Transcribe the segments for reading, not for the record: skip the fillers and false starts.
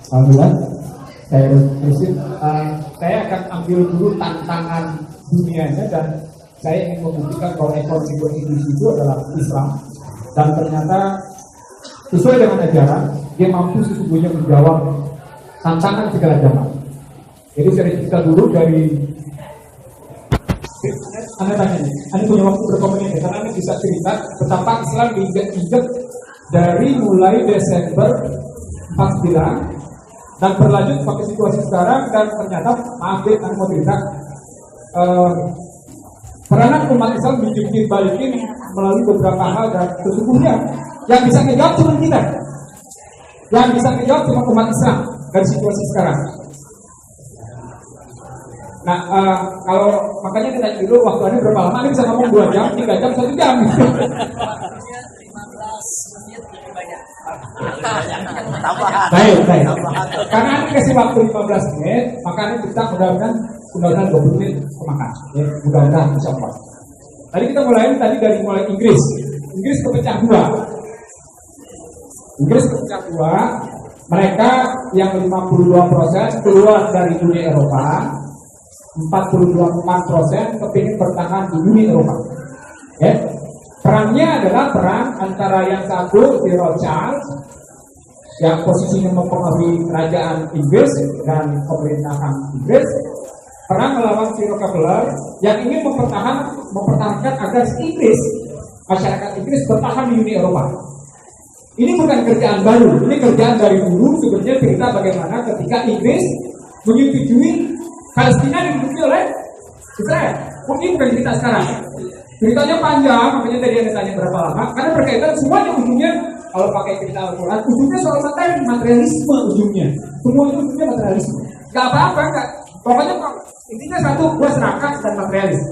Alhamdulillah, saya akan ambil dulu tantangan dunianya dan saya ingin membuktikan bahwa ekonomi Indonesia itu adalah Islam dan ternyata sesuai dengan ajaran dia mampu sesungguhnya menjawab tantangan segala zaman. Jadi saya cerita dulu dari Anda tanya nih, Anda punya waktu berapa menit ya? Karena Anda bisa cerita betapa Islam diinjak-injak dari mulai Desember 49 dan berlanjut pakai situasi sekarang dan ternyata maaf deh, Anda mau cerita peranan umat Islam dijungkir balikin melalui beberapa hal dan sesungguhnya yang bisa menjawab cuma kita, yang bisa menjawab cuma umat Islam dari situasi sekarang. Nah, kalau makanya kita dulu waktu ini berapa lama? Ini bisa ngomong 2 jam, 3 jam, 1 jam. 15 menit lebih banyak. Baik. Karena ini kasih waktu 15 menit, makanya kita mudah-mudahan 20 menit kemakan. Ya, mudah-mudahan insya Allah. Tadi kita mulai dari Inggris. Inggris kepecah 2. Inggris kepecah 2. Mereka yang 52% keluar dari Uni Eropa. 42% kepingin bertahan di Uni Eropa. Ya. Perangnya adalah perang antara yang satu di Rothschild yang posisinya mempengaruhi kerajaan Inggris dan pemerintahan Inggris, perang melawan si Rockefeller yang ingin mempertahankan agar Inggris, masyarakat Inggris bertahan di Uni Eropa. Ini bukan kerjaan baru, ini kerjaan dari dulu. Sebenarnya cerita bagaimana ketika Inggris menyetujui Palestina diduduki oleh Israel. Ini bukan cerita sekarang. Ceritanya panjang, makanya tadi Anda tanya berapa lama. Karena berkaitan semuanya ujungnya, kalau pakai cerita Al-Quran, ujungnya soal materialisme ujungnya. Semua itu ujungnya materialisme. Gak apa-apa, gak. Pokoknya intinya satu, gua serakah dan materialis.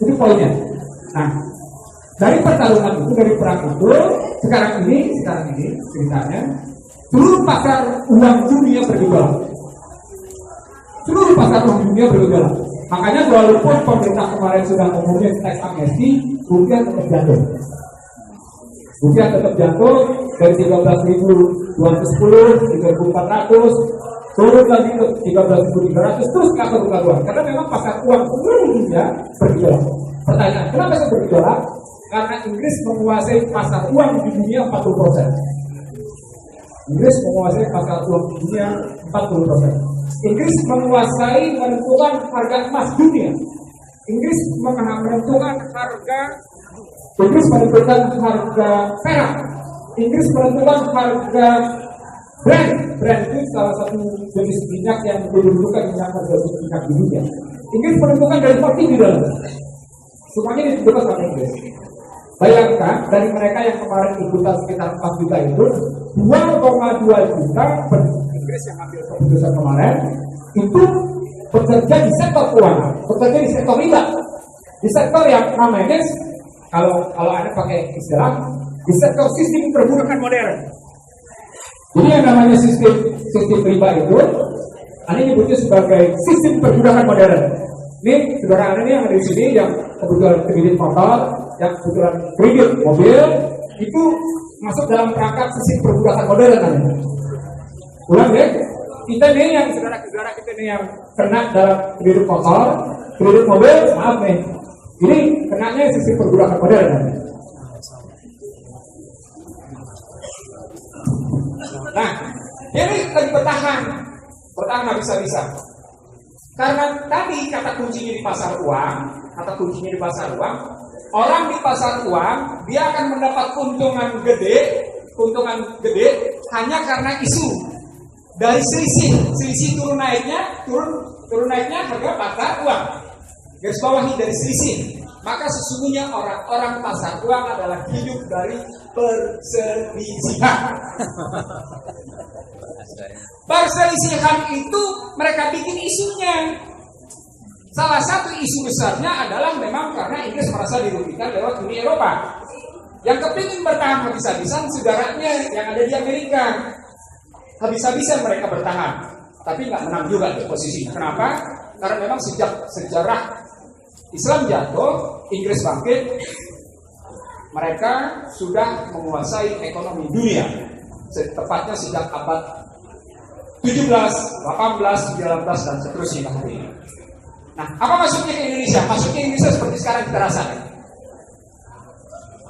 Itu poinnya. Nah, dari pertarungan itu, dari perang itu, sekarang ini ceritanya, seluruh pasar uang dunia bergejolak. Seluruh pasar uang dunia bergejolak. Makanya walaupun pemerintah kemarin sudah mengumumkan tax amnesty, rupiah tetap jatuh. Rupiah tetap jatuh dari 13.210, 3.400, turun lagi ke 13.300, terus nggak keluar. Karena memang pasar uang seluruh dunia bergejolak. Pertanyaan, kenapa saya bergejolak? Karena Inggris menguasai pasar uang di dunia 40%. Inggris menguasai pasar uang di dunia 40%. Inggris menguasai menentukan harga emas dunia. Inggris menentukan harga perak. Inggris menentukan harga brand. Brand itu salah satu jenis minyak yang menentukan harga minyak di dunia. Inggris menentukan dari motif di dalam. Semuanya ditentukan sama Inggris. Bayangkan dari mereka yang kemarin ikutan sekitar 4 juta itu 2,2 juta Inggris yang ambil keputusan kemarin itu bekerja di sektor keuangan, bekerja di sektor riba, di sektor yang namanya kalau Anda pakai istilah di sektor sistem perbudakan modern. Jadi yang namanya sistem riba itu Anda nyebutnya sebagai sistem perbudakan modern. Ini saudara Anda ini yang ada di sini yang kebetulan kredit motor, yang kebetulan kredit mobil itu masuk dalam perangkat sistem perbudakan modern namanya. Ulang deh, kita nih yang saudara-saudara kita nih yang kena dalam kredit motor, kredit mobil, maaf nih, ini kenanya sistem perbudakan modern namanya. Nah, ini lagi bertahan nggak bisa. Karena tadi kata kuncinya di pasar uang, orang di pasar uang dia akan mendapat keuntungan gede hanya karena isu dari selisih turun naiknya harga pasar uang. Garis bawahi dari selisih. Maka sesungguhnya orang pasar uang adalah hidup dari perselisihan. Perselisihan itu mereka bikin isunya. Salah satu isu besarnya adalah memang karena Inggris merasa dirugikan lewat Uni Eropa. Yang kepingin bertahan habis-habisan saudaranya yang ada di Amerika. Habis-habisan mereka bertahan, tapi nggak menang juga di posisinya. Kenapa? Karena memang sejak sejarah Islam jatuh, Inggris bangkit, mereka sudah menguasai ekonomi dunia. tepatnya sejak abad 17, 18, 19 dan seterusnya hari ini. Nah, apa maksudnya ke Indonesia? Maksudnya Indonesia seperti sekarang kita rasakan.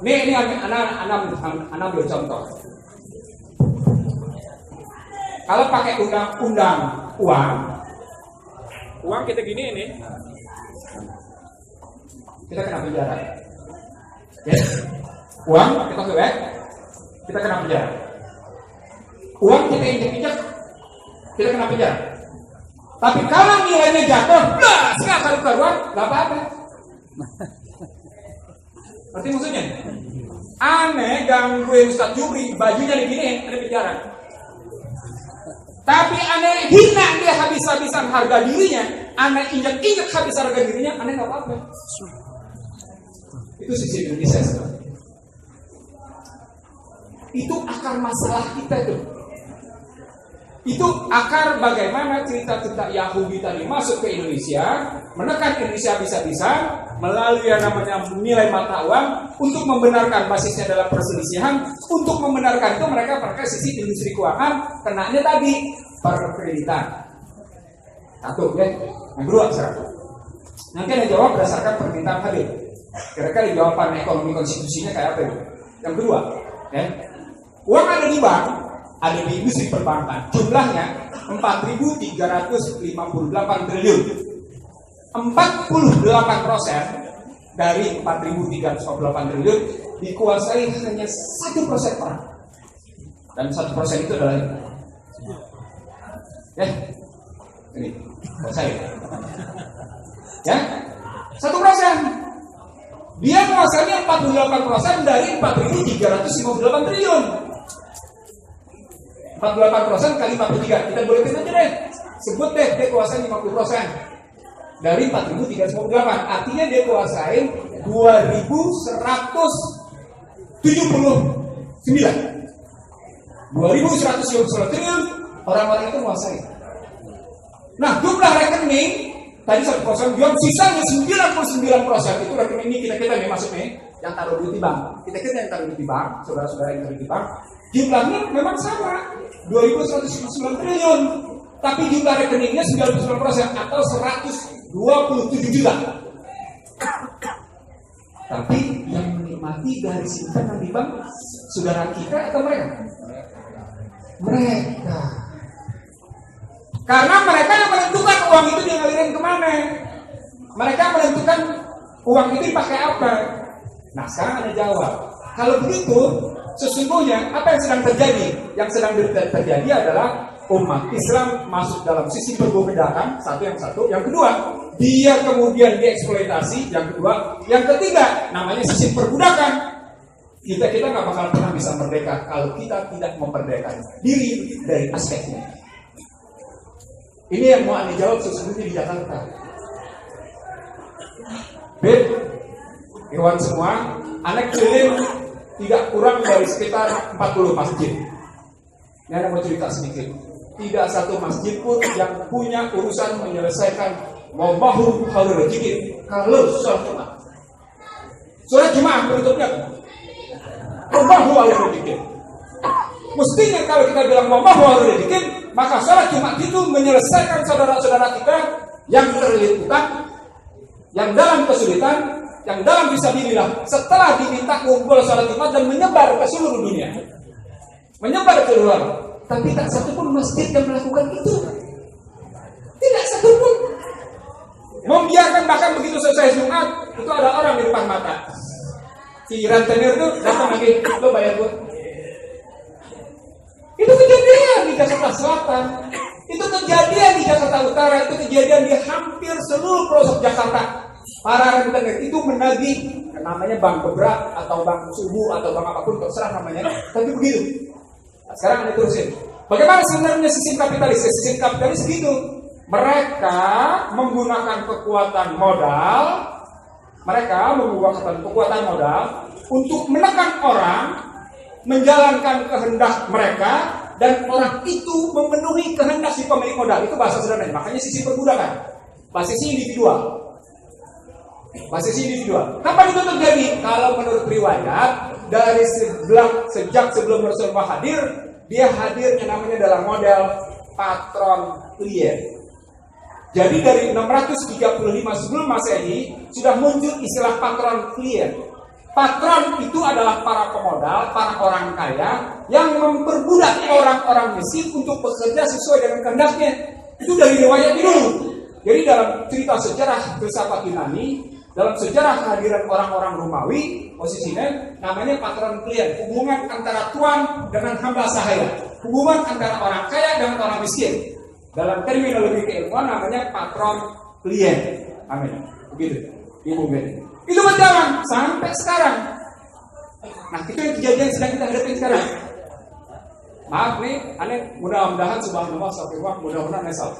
Ini anak ambil contoh. Kalau pakai undang-undang uang kita gini ini, kita kena penjara. Ya, uang kita cuek, kita kena penjara. Uang kita injek-injek, kita kena penjara. Tapi kalau nilainya jatuh, nggak akan keluar, nggak apa-apa. Ngerti maksudnya? Aneh gangguin Ustadz Jubri, bajunya digini, ada penjara. Tapi aneh hina dia habis-habisan harga dirinya, aneh injek-injek habis harga dirinya, aneh nggak apa-apa. Itu sisi Indonesia sebenarnya. Itu akar masalah kita itu. Itu akar bagaimana cerita-cerita Yahudi tadi masuk ke Indonesia, menekan Indonesia habis-habisan melalui yang namanya nilai mata uang untuk membenarkan basisnya adalah perselisihan. Untuk membenarkan itu mereka pakai sisi industri keuangan, kenanya tadi perkreditan. Satu ya, yang kedua sekarang. Nanti ada jawab berdasarkan permintaan hadir. Kira-kira jawaban ekonomi konstitusinya kayak apa itu? Yang kedua, ya, uang ada di bank, ada di industri perbankan. Jumlahnya 4.358 triliun. 48% dari 4.358 triliun dikuasai hanya 1% orang. Dan 1% itu adalah ini kuasai. Ya, 1%. Dia menguasai 48% dari 4.358 triliun. 48% kali 43, kita boleh aja deh. Sebut deh, dia kuasai 50% dari 4.358. Artinya dia kuasai 2.179. 2.179 triliun orang-orang itu menguasai. Nah, jumlah rekening tadi 1%, yang sisanya 99% itu rekening ini kita nih masuk nih, yang taruh duit di bank. Kita yang taruh duit di bank, saudara-saudara yang taruh di bank, jumlahnya memang sama, 2.199 triliun. Tapi jumlah rekeningnya 99% atau 127 juta. Tapi yang menikmati dari simpanan di bank, saudara kita atau mereka? Mereka. Karena mereka yang menentukan uang itu dia ngalirin kemana. Mereka menentukan uang itu dipakai apa. Nah, sekarang ada jawab. Kalau begitu, sesungguhnya apa yang sedang terjadi? Yang sedang terjadi adalah umat Islam masuk dalam sisi perbudakan, yang kedua, dia kemudian dieksploitasi, yang kedua, yang ketiga, namanya sisi perbudakan. Kita nggak bakal pernah bisa merdeka kalau kita tidak memperdekakan diri dari aspeknya. Ini yang mau Anda jawab sesungguhnya di Jakarta. Hewan semua, anak keliling tidak kurang dari sekitar 40 masjid. Ini ada mau cerita sedikit. Tidak satu masjid pun yang punya urusan menyelesaikan mawbahul halul rezeki kalau sholat Jumat. Sholat Jumat bentuknya mawbahul halul rezeki. Mestinya kalau kita bilang mawbahul halul rezeki, maka sholat Jumat itu menyelesaikan saudara-saudara kita yang terlilit utang, yang dalam kesulitan, yang dalam fisabilillah, setelah diminta kumpul sholat Jumat dan menyebar ke seluruh dunia, menyebar ke luar. Tapi tak satu pun masjid yang melakukan itu. Tidak satu pun. Membiarkan bahkan begitu selesai Jumat, itu ada orang di depan mata. Si rentenir itu datang lagi, lo bayar gue. Itu kejadian di Jakarta Selatan, itu kejadian di Jakarta Utara, itu kejadian di hampir seluruh pelosok Jakarta. Para rentenir itu menagih, namanya bank gebrak atau bank subuh atau bank apapun, terserah namanya. Tapi begitu. Sekarang Anda terusin. Bagaimana sebenarnya sistem kapitalis? Sistem kapitalis begitu. Mereka menggunakan kekuatan modal. Untuk menekan orang, menjalankan kehendak mereka, dan orang itu memenuhi kehendak si pemilik modal. Itu bahasa sederhananya. Makanya sisi perbudakan. Basisnya individual. Kapan itu terjadi? Kalau menurut riwayat, sejak sebelum Rasulullah hadir, dia hadirnya namanya dalam model patron klien. Jadi dari 635 sebelum Masehi sudah muncul istilah patron klien. Patron itu adalah para pemodal, para orang kaya yang memperbudak orang-orang miskin untuk bekerja sesuai dengan kehendaknya. Itu dari riwayat dulu. Jadi dalam cerita sejarah filsafat Yunani, dalam sejarah kehadiran orang-orang Romawi, posisinya namanya patron klien, hubungan antara tuan dengan hamba sahaya, hubungan antara orang kaya dengan orang miskin. Dalam terminologi keilmuan namanya patron klien. Amin. Begitu. Ibu Beni. Itu berjalan sampai sekarang. Nah, itu yang kejadian sedang kita hadapi sekarang. Maaf nih, aneh mudah-mudahan subhanallah astagfirullah, mudah-mudahan nesal.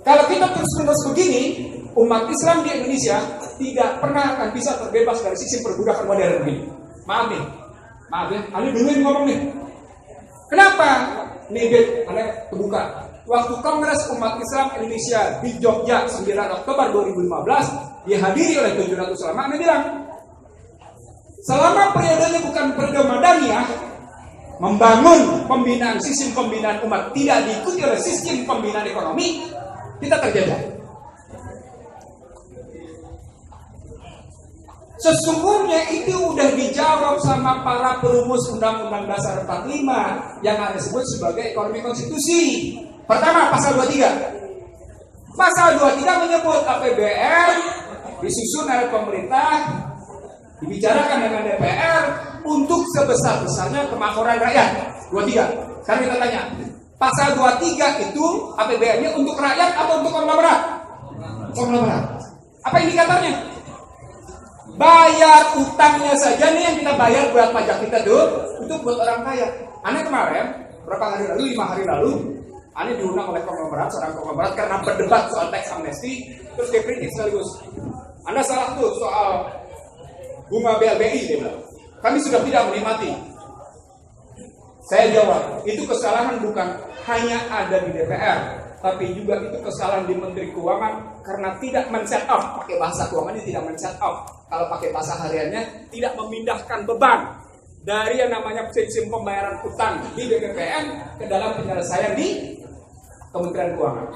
Kalau kita terus-menerus begini, umat Islam di Indonesia tidak pernah akan bisa terbebas dari sistem perbudakan modern ini. Maaf ya, aneh dulu yang ngomong nih. Kenapa? Nih, aneh terbuka. Waktu Kongres Umat Islam Indonesia di Jogja 9 Oktober 2015 dihadiri oleh 700 ulama, aneh bilang, selama periodenya bukan periode Madaniyah, membangun pembinaan sistem pembinaan umat tidak diikuti oleh sistem pembinaan ekonomi, kita terjajah. Sesungguhnya itu udah dijawab sama para perumus Undang-Undang Dasar 45 yang ada disebut sebagai ekonomi konstitusi. Pertama, pasal 23. Pasal 23 menyebut APBN disusun oleh pemerintah, dibicarakan dengan DPR untuk sebesar-besarnya kemakmuran rakyat. 23. Sekarang kita tanya, pasal 23 itu APBN-nya untuk rakyat atau untuk konglomerat? Konglomerat. Apa indikatornya? Bayar utangnya saja nih yang kita bayar buat pajak kita tuh, itu buat orang kaya. Aneh kemarin, berapa hari lalu, 5 hari lalu, aneh diundang oleh konglomerat, seorang konglomerat karena berdebat soal teks amnesti, terus dia kritik sekaligus. Anda salah tuh soal bunga BLBI, dia bilang. Kami sudah tidak menikmati. Saya jawab, itu kesalahan bukan hanya ada di DPR, tapi juga itu kesalahan di Menteri Keuangan karena tidak men-set up, pakai bahasa keuangannya tidak men-set up. Kalau pakai bahasa hariannya, tidak memindahkan beban dari yang namanya sistem pembayaran utang di BPPN ke dalam penyelesaian di Kementerian Keuangan.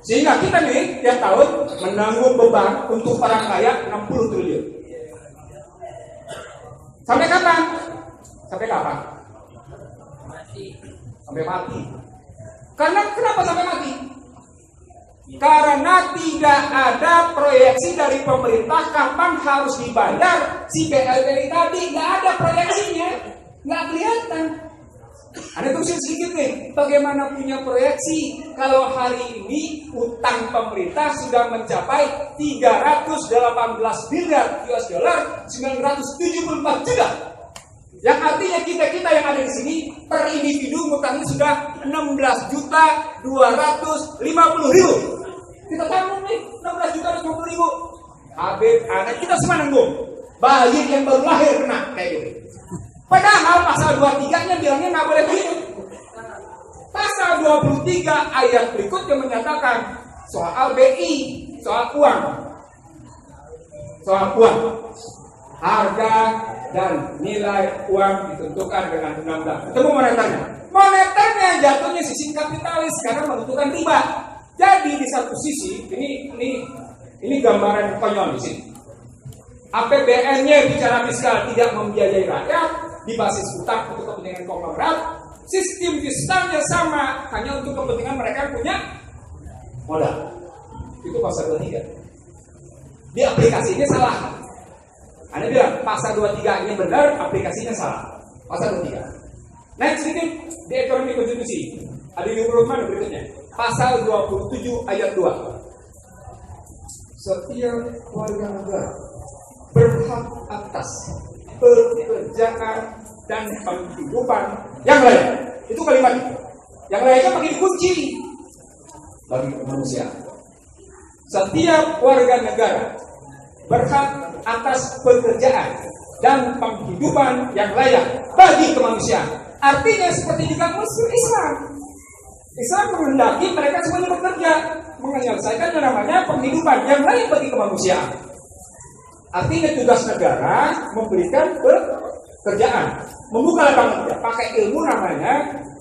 Sehingga kita nih tiap tahun menanggung beban untuk orang kaya 60 triliun. Sampai kapan? Sampai kapan? Sampai mati. Karena kenapa sampai mati? Karena tidak ada proyeksi dari pemerintah kapan harus dibayar si BLBI tadi. Nggak ada proyeksinya, nggak kelihatan. Ada terusin sedikit nih, bagaimana punya proyeksi kalau hari ini utang pemerintah sudah mencapai 318 miliar US dollar, 974 juta. Yang artinya kita yang ada di sini per individu utangnya sudah 16.250.000. Kita tanggung nih 16.250.000. Habis anak kita semua nanggung. Bayi yang baru lahir kena kayak gitu. Padahal pasal 23-nya bilangnya nggak boleh begitu. Pasal 23 ayat berikutnya menyatakan soal BI, soal uang. Soal uang. Harga dan nilai uang ditentukan dengan undang-undang. Ketemu moneternya. Moneternya jatuhnya sisi kapitalis karena menentukan riba. Jadi di satu sisi ini gambaran konyol di sini. APBN-nya bicara fiskal tidak membiayai rakyat, dibasis utang untuk kepentingan konglomerat. Sistem fiskalnya sama, hanya untuk kepentingan mereka yang punya modal. Itu pasal 23. Di aplikasinya salah. Anda bilang pasal 23 ini benar, aplikasinya salah. Pasal 23. Next sedikit di ekonomi konstitusi. Ada di mana berikutnya? Pasal 27 ayat 2. Setiap warga negara berhak atas pekerjaan dan penghidupan yang layak. Itu kalimat. Yang layaknya pakai kunci bagi manusia. Setiap warga negara berhak atas pekerjaan dan penghidupan yang layak bagi kemanusiaan. Artinya seperti juga musuh Islam. Islam menghendaki mereka semuanya bekerja, menyelesaikan yang namanya penghidupan yang layak bagi kemanusiaan. Artinya tugas negara memberikan pekerjaan, membuka lapangan kerja. Pakai ilmu namanya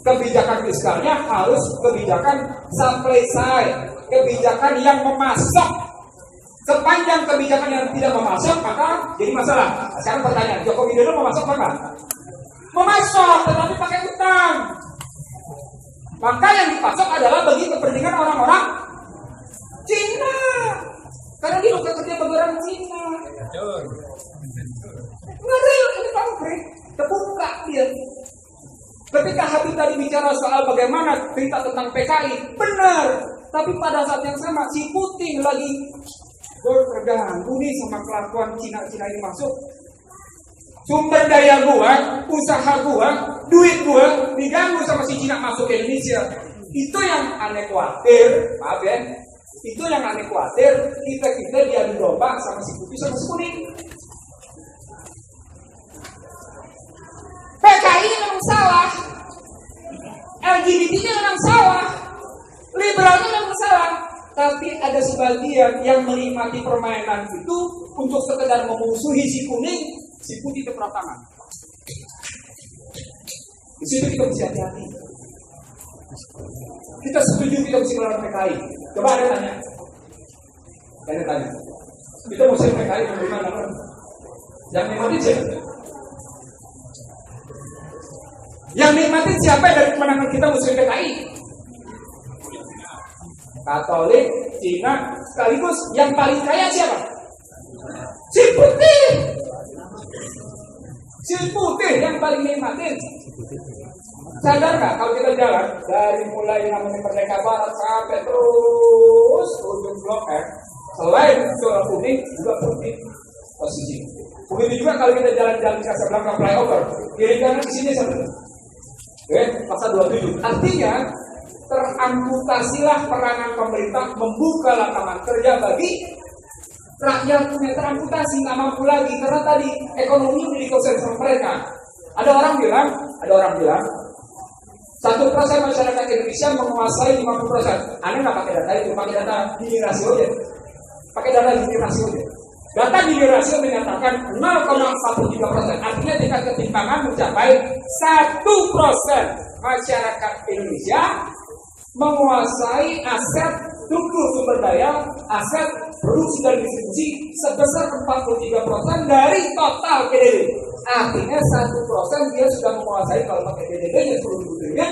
kebijakan fiskalnya harus kebijakan supply side, kebijakan yang memasok. Sepanjang kebijakan yang tidak memasok maka jadi masalah. Nah, sekarang pertanyaan, Joko Widodo memasok apa? Memasok, tetapi pakai utang. Maka yang dipasok adalah bagi kepentingan orang-orang Cina. Karena dia bukan kerja bagi orang Cina. Nggak real, ini konkret. Terbuka dia. Ketika Habib tadi bicara soal bagaimana cerita tentang PKI, benar. Tapi pada saat yang sama, si Putin lagi terganggu nih sama kelakuan Cina-Cina ini masuk. Sumber daya gua, usaha gua, duit gua diganggu sama si Cina masuk ke Indonesia. Itu yang aneh khawatir, maaf ya. Itu yang aneh khawatir, kita diadu domba sama si putih sama si kuning. PKI memang salah, LGBT-nya memang salah, liberalnya memang salah. Tapi ada sebagian yang menikmati permainan itu untuk sekedar memusuhi si kuning, si putih tepuk tangan. Di situ kita mesti hati-hati. Kita setuju kita mesti melawan PKI. Coba ada tanya. Kita mesti PKI bagaimana? Yang nikmatin siapa? Yang nikmatin siapa dari kemenangan kita musuh PKI? Katolik, Cina, sekaligus yang paling kaya siapa? Si putih. Si putih yang paling nikmatin. Sadar nggak kalau kita jalan dari mulai namanya Merdeka Barat sampai terus ujung Blok M, selain Suara Kuning juga putih posisi. Begitu juga kalau kita jalan-jalan ke Casablanca flyover, kiri kanan di sini sebenarnya. Oke, pasal 27. Artinya teramputasilah peranan pemerintah membuka lapangan kerja bagi rakyatnya. Teramputasi, nggak mampu lagi karena tadi ekonomi menjadi konsen mereka. Ada orang bilang 1% masyarakat Indonesia menguasai 50%. Anda nggak pakai data itu, pakai data Gini rasio aja. Pakai data Gini rasio aja. Data Gini rasio menyatakan 0,13%. Artinya tingkat ketimpangan mencapai 1% masyarakat Indonesia menguasai aset sumber daya, aset produksi dan distribusi sebesar 43% dari total PDB. Artinya 1% dia sudah menguasai, kalau pakai PDB-nya 10.000 triliun,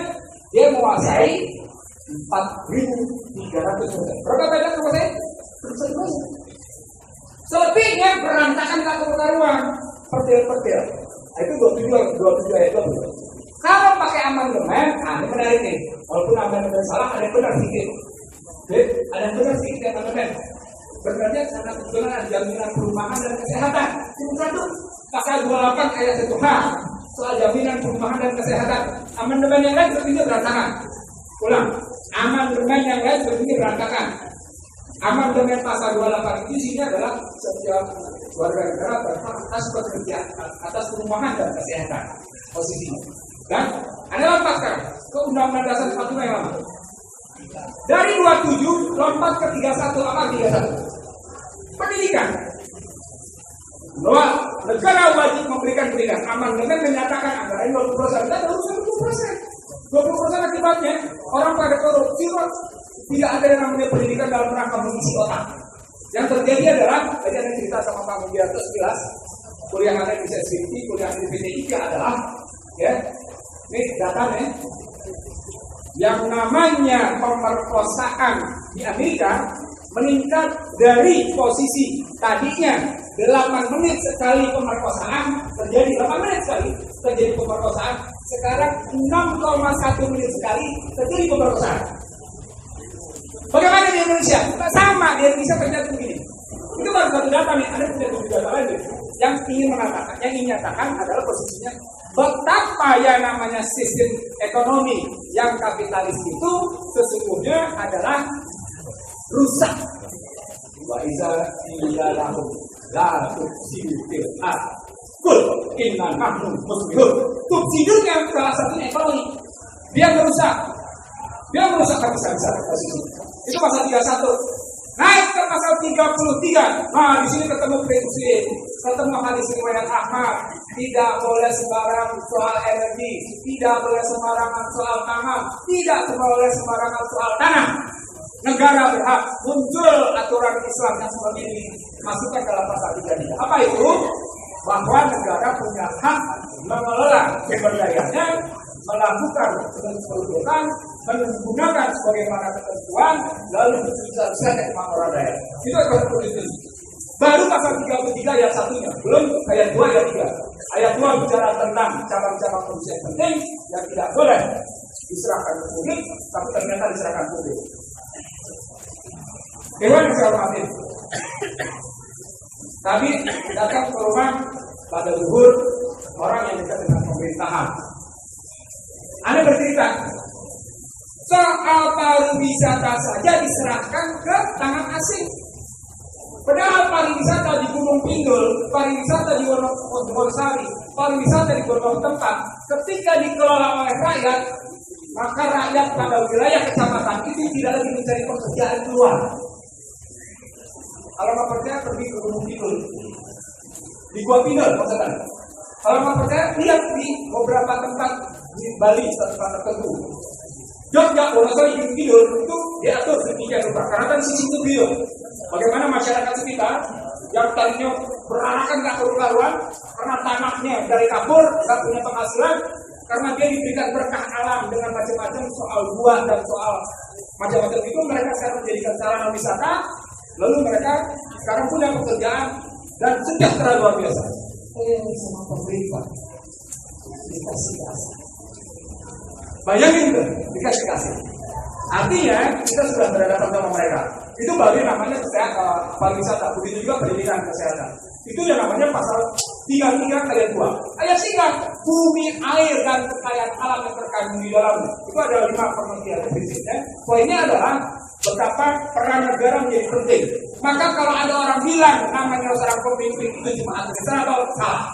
dia menguasai 4.300%. Berapa beda menguasai? Selebihnya berantakan tak karuan, pertil. Itu 27 ayat 20. Kalau pakai amandemen, ini menarik nih. Walaupun amandemen salah, ada yang benar sedikit. Ada yang benar sedikit amandemen. Sebenarnya karena kebetulan ada jaminan perumahan dan kesehatan. Bukan tuh pasal 28 ayat 1H soal jaminan perumahan dan kesehatan. Amandemen yang lain sepertinya berantakan. Ulang. Amandemen yang lain sepertinya berantakan. Amandemen pasal 28 itu isinya adalah setiap warga negara berhak atas pekerjaan, atas perumahan dan kesehatan. Posisinya. Dan Anda lompat sekarang ke Undang-Undang Dasar 45 yang lama. Dari 27 lompat ke 31 apa 31? Pendidikan. Bahwa negara wajib memberikan pendidikan. Amandemen menyatakan anggaran 20%. Kita baru 20%. 20% akibatnya orang pada korupsi kok tidak ada yang namanya pendidikan dalam rangka mengisi otak. Yang terjadi adalah tadi ada cerita sama Pak Mugiarto 11 kuliah ada di SSBT, kuliah di PT3 adalah ya. Ini datanya yang namanya pemerkosaan di Amerika meningkat dari posisi tadinya 8 menit sekali pemerkosaan terjadi 8 menit sekali terjadi pemerkosaan, sekarang 6,1 menit sekali terjadi pemerkosaan. Bagaimana di Indonesia? Sama, di Indonesia terjadi begini. Itu baru satu data nih, ada 7 data lagi yang ingin mengatakan, yang ingin nyatakan adalah posisinya betapa ya namanya sistem ekonomi yang kapitalis itu sesungguhnya adalah rusak. Wa iza qila lahum la tufsidu fil ardh qul inna nahnu muslihun. Tufsidunya salah satunya ekonomi. Dia merusak kapitalisme. Itu pasal 31. Naik ke pasal 33. Nah, di sini ketemu prinsip, ketemu hadis riwayat Ahmad. Tidak boleh sembarang soal energi, tidak boleh sembarangan soal tanah, tidak boleh sembarangan soal tanah. Negara berhak muncul aturan Islam yang seperti ini masukkan dalam pasal 33. Apa itu? Bahwa negara punya hak mengelola sumber dayanya, melakukan peruntukan, menggunakan sebagaimana ketentuan, lalu bisa kemampuan daya. Itu adalah konstitusi. Baru pasal 33 ayat 1-nya, belum ayat 2 ayat 3. Ayat 2 bicara tentang cabang-cabang kondisi yang penting yang tidak boleh diserahkan ke publik, tapi ternyata diserahkan ke publik. Dewan yang saya hormati, tadi datang ke rumah pada zuhur orang yang dekat dengan pemerintahan. Anda bercerita soal pariwisata saja diserahkan ke tangan asing. Padahal pariwisata di Gunung Pindul, pariwisata di Wonosari, pariwisata di beberapa tempat, ketika dikelola oleh rakyat, maka rakyat pada wilayah kecamatan itu tidak lagi mencari pekerjaan keluar. Kalau nggak percaya pergi ke Gunung Pindul, di Gua Pindul maksudnya. Kalau nggak percaya lihat di beberapa tempat di Bali, tempat tertentu. Jogja, Wonosari, Gunung Pindul itu diatur sedemikian rupa karena kan sisi itu beliau. Bagaimana masyarakat sekitar yang tadinya beranakan nggak karu-karuan karena tanahnya dari kabur, nggak punya penghasilan, karena dia diberikan berkah alam dengan macam-macam soal buah dan soal macam-macam itu, mereka sekarang menjadikan sarana wisata. Lalu mereka sekarang punya pekerjaan dan sejahtera luar biasa. Sama pemerintah dikasih kasih. Bayangin tuh, dikasih kasih. Artinya kita sudah berhadapan sama mereka. Itu baru namanya kesehatan, pariwisata, begitu juga pendidikan kesehatan. Itu yang namanya pasal 33 ayat 2. Ayat 3, bumi, air dan kekayaan alam yang terkandung di dalamnya. Itu ada 5 pengertian prinsipnya. Poinnya adalah betapa peran negara menjadi penting. Maka kalau ada orang bilang namanya seorang pemimpin itu cuma administrator, salah.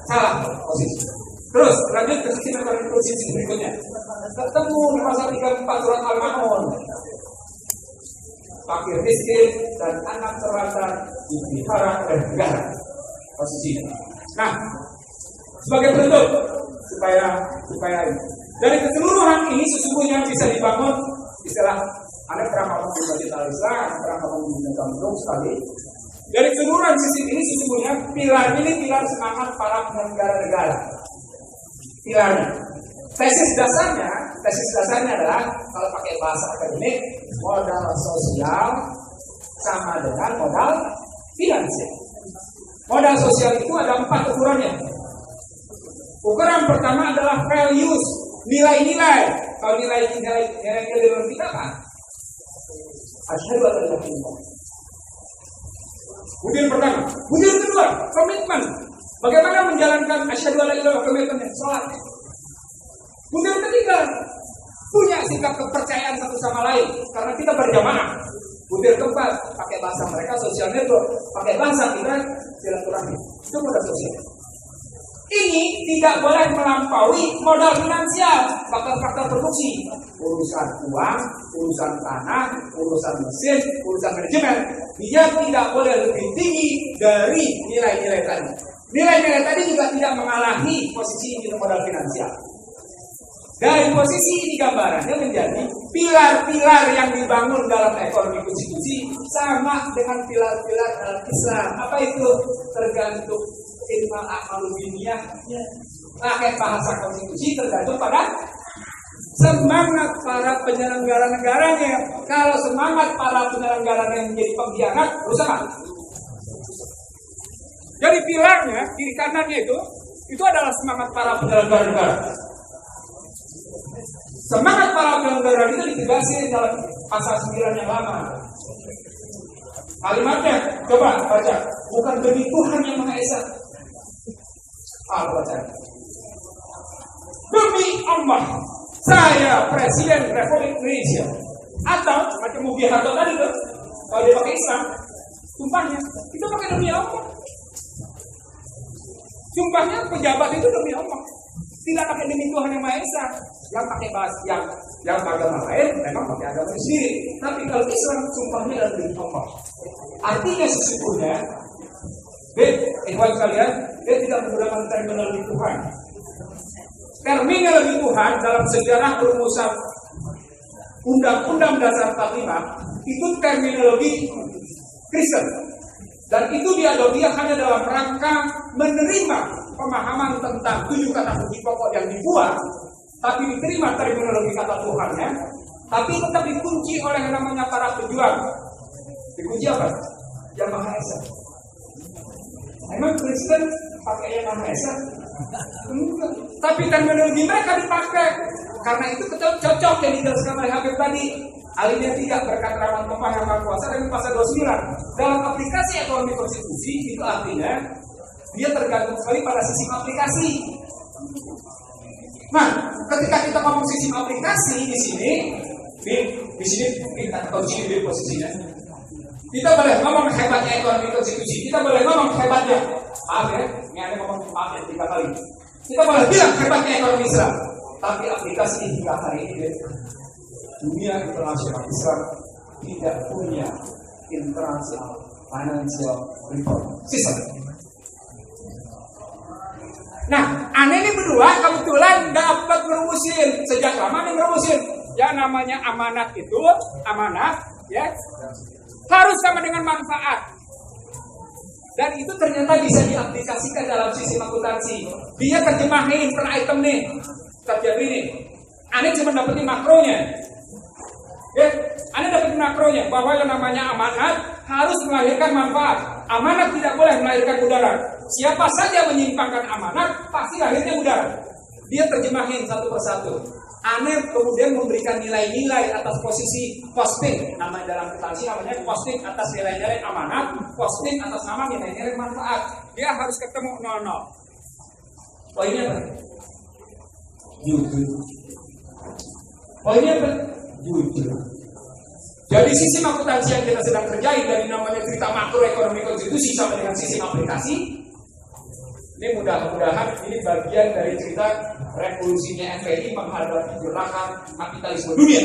Salah posisi. Terus lanjut ke posisi berikutnya. Ketemu di pasal 34 surat Al-Ma'un. Fakir miskin dan anak terlantar dipelihara oleh negara. Posisi. Nah, sebagai bentuk supaya ini. Dari keseluruhan ini sesungguhnya bisa dibangun istilah Anda pernah ngomong di Masjid Al-Islam, pernah ngomong di Kampung sekali. Dari keseluruhan sisi ini sesungguhnya pilar ini pilar semangat para penyelenggara negara. Pilarnya. Tesis dasarnya adalah kalau pakai bahasa akademik, modal sosial sama dengan modal finansial. Modal sosial itu ada 4 ukurannya. Ukuran pertama adalah values, nilai-nilai. Kalau nilai-nilai dalam kita apa? Asyhadu an la ilaha illallah. Kemudian pertama, kemudian kedua, komitmen. Bagaimana menjalankan asyhadu an la ilaha illallah, komitmennya? Salat. Kemudian ketiga, punya sikap kepercayaan satu sama lain karena kita berjamaah. Kemudian keempat, pakai bahasa mereka sosial network, pakai bahasa kita silaturahmi. Itu modal sosial. Ini tidak boleh melampaui modal finansial, faktor-faktor produksi, urusan uang, urusan tanah, urusan mesin, urusan manajemen. Dia tidak boleh lebih tinggi dari nilai-nilai tadi. Nilai-nilai tadi juga tidak mengalahi posisi ini modal finansial. Dari posisi ini gambarannya menjadi pilar-pilar yang dibangun dalam ekonomi konstitusi sama dengan pilar-pilar dalam Islam. Apa itu? Tergantung ilmu amal dunia. Pakai bahasa konstitusi tergantung pada semangat para penyelenggara negaranya. Kalau semangat para penyelenggara yang menjadi pengkhianat, berusaha. Jadi pilarnya, kiri kanannya itu adalah semangat para penyelenggara negara. Semangat para penyelenggara itu ditegaskan dalam pasal 9 yang lama. Kalimatnya, coba baca. Bukan demi Tuhan yang Maha Esa. Baca. Demi Allah, saya Presiden Republik Indonesia. Atau macam Mugi Harto tadi tuh, kalau dia pakai Islam, sumpahnya itu pakai demi Allah. Sumpahnya pejabat itu demi Allah. Tidak pakai demi Tuhan yang Maha Esa. Yang pakai bahasa yang agama lain memang pakai agama sendiri. Tapi kalau Islam sumpahnya adalah demi Allah. Artinya sesungguhnya, ikhwan kalian, dia tidak menggunakan terminologi Tuhan. Terminologi Tuhan dalam sejarah perumusan Undang-Undang Dasar 45 itu terminologi Kristen. Dan itu dia hanya dalam rangka menerima pemahaman tentang 7 kata kunci pokok yang dibuat, tapi diterima terminologi kata Tuhannya, tapi tetap dikunci oleh yang namanya para pejuang. Dikunci apa? Yang Maha Esa. Emang Kristen pakai yang Maha Esa? Tapi terminologi mereka dipakai. Karena itu cocok yang dijelaskan oleh Habib tadi. Alinea 3 berkat rahmat Allah yang Maha Kuasa dan pasal 29. Dalam aplikasi ekonomi konstitusi itu artinya dia tergantung sekali pada sistem aplikasi. Nah, ketika kita ngomong sistem aplikasi di sini kita kunci di posisinya. Kita boleh ngomong hebatnya ekonomi konstitusi, kita boleh ngomong hebatnya. Maaf ya, ini ada ngomong maaf ya 3 kali. Kita boleh bilang hebatnya ekonomi Islam, tapi aplikasi hingga hari ini dunia internasional Islam tidak punya international financial reform system. Nah, aneh ini berdua kebetulan dapat merumusin sejak lama nih merumusin. Yang namanya amanat itu amanat, ya harus sama dengan manfaat. Dan itu ternyata bisa diaplikasikan dalam sistem akuntansi. Dia terjemahin per item nih, terjadi nih. Aneh cuma dapetin makronya. Ya, Anda dapat makronya bahwa yang namanya amanat harus melahirkan manfaat. Amanat tidak boleh melahirkan mudarat. Siapa saja menyimpangkan amanat pasti lahirnya mudarat. Dia terjemahin satu persatu. Aneh kemudian memberikan nilai-nilai atas posisi posting. Nama dalam akuntansi namanya posting atas nilai-nilai amanat, posting atas nama nilai-nilai manfaat. Dia harus ketemu 00. Poinnya apa? Jujur. Poinnya apa? Jujur. Jadi sistem akuntansi yang kita sedang kerjain dari namanya cerita makroekonomi konstitusi sampai dengan sistem aplikasi, ini mudah-mudahan ini bagian dari cerita revolusinya FPI menghadapi gerakan kapitalisme dunia.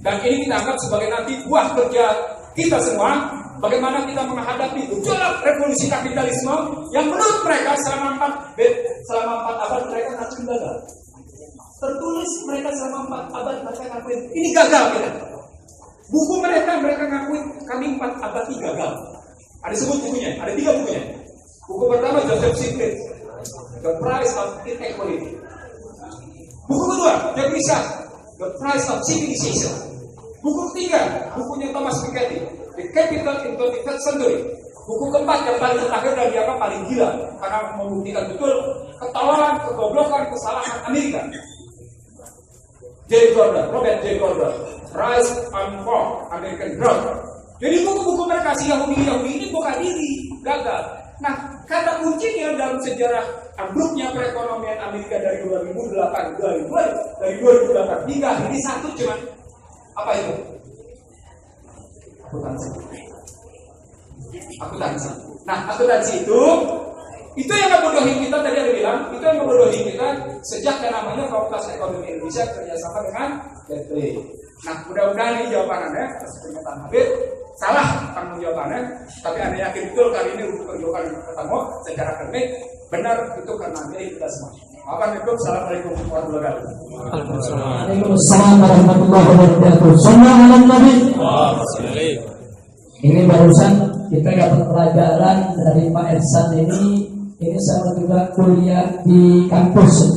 Dan ini kita anggap sebagai nanti buah kerja kita semua, bagaimana kita menghadapi gejolak revolusi kapitalisme yang menurut mereka selama 4 abad mereka ngakuin gagal. Tertulis mereka selama 4 abad mereka ngakuin ini gagal kita. Buku mereka ngakuin kami 4 abad ini gagal. Ada sebut bukunya, ada 3 bukunya. Buku pertama Joseph Stiglitz, The Price of Inequality. Buku kedua, Jack Richard, The Price of Civilization. Buku ketiga, bukunya Thomas Piketty, The Capital in 21st Century. Buku keempat yang paling terakhir dan dianggap paling gila karena membuktikan betul ketololan, kegoblokan, kesalahan Amerika. Robert J. Gordon, Rise and Fall, American Growth. Jadi buku-buku mereka si Yahudi ini bukan diri, gagal. Nah, kata kuncinya dalam sejarah ambruknya perekonomian Amerika dari 2008 hingga ini satu cuma apa itu? Akuntansi. Nah, akuntansi itu yang ngebodohin kita tadi ada bilang, itu yang ngebodohin kita sejak yang namanya Fakultas Ekonomi Indonesia kerjasama dengan Berkeley. Nah, mudah-mudahan ini jawaban Anda atas pernyataan Habib. Salah tanggung jawabannya, tapi Anda yakin betul kali ini untuk perjuangan ketemu secara akademik benar itu karena milik kita semua. Assalamualaikum warahmatullahi wabarakatuh. Waalaikumsalam warahmatullahi wabarakatuh. Sallallahu alaihi Nabi. Ini barusan kita dapat pelajaran dari Pak Ersan ini sama juga kuliah di kampus.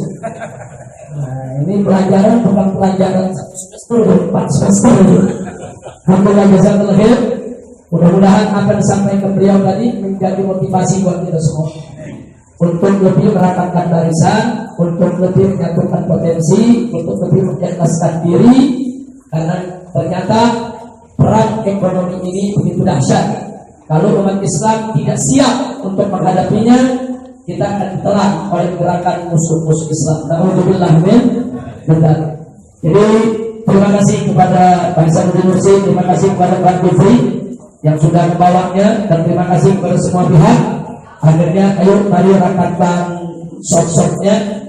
Nah, ini pelajaran bukan pelajaran 1 semester, 4 semester. Alhamdulillah jazakallahu khair. Mudah-mudahan apa yang disampaikan beliau tadi menjadi motivasi buat kita semua untuk lebih merapatkan barisan, untuk lebih menyatukan potensi, untuk lebih mengikhlaskan diri, karena ternyata perang ekonomi ini begitu dahsyat. Kalau umat Islam tidak siap untuk menghadapinya, kita akan ditelan oleh gerakan musuh-musuh Islam. Alhamdulillah min. Jadi terima kasih kepada Pak Hasanuddin Nursi, terima kasih kepada Pak Gufri yang sudah membawanya, dan terima kasih kepada semua pihak. Akhirnya ayo mari rapatkan sosoknya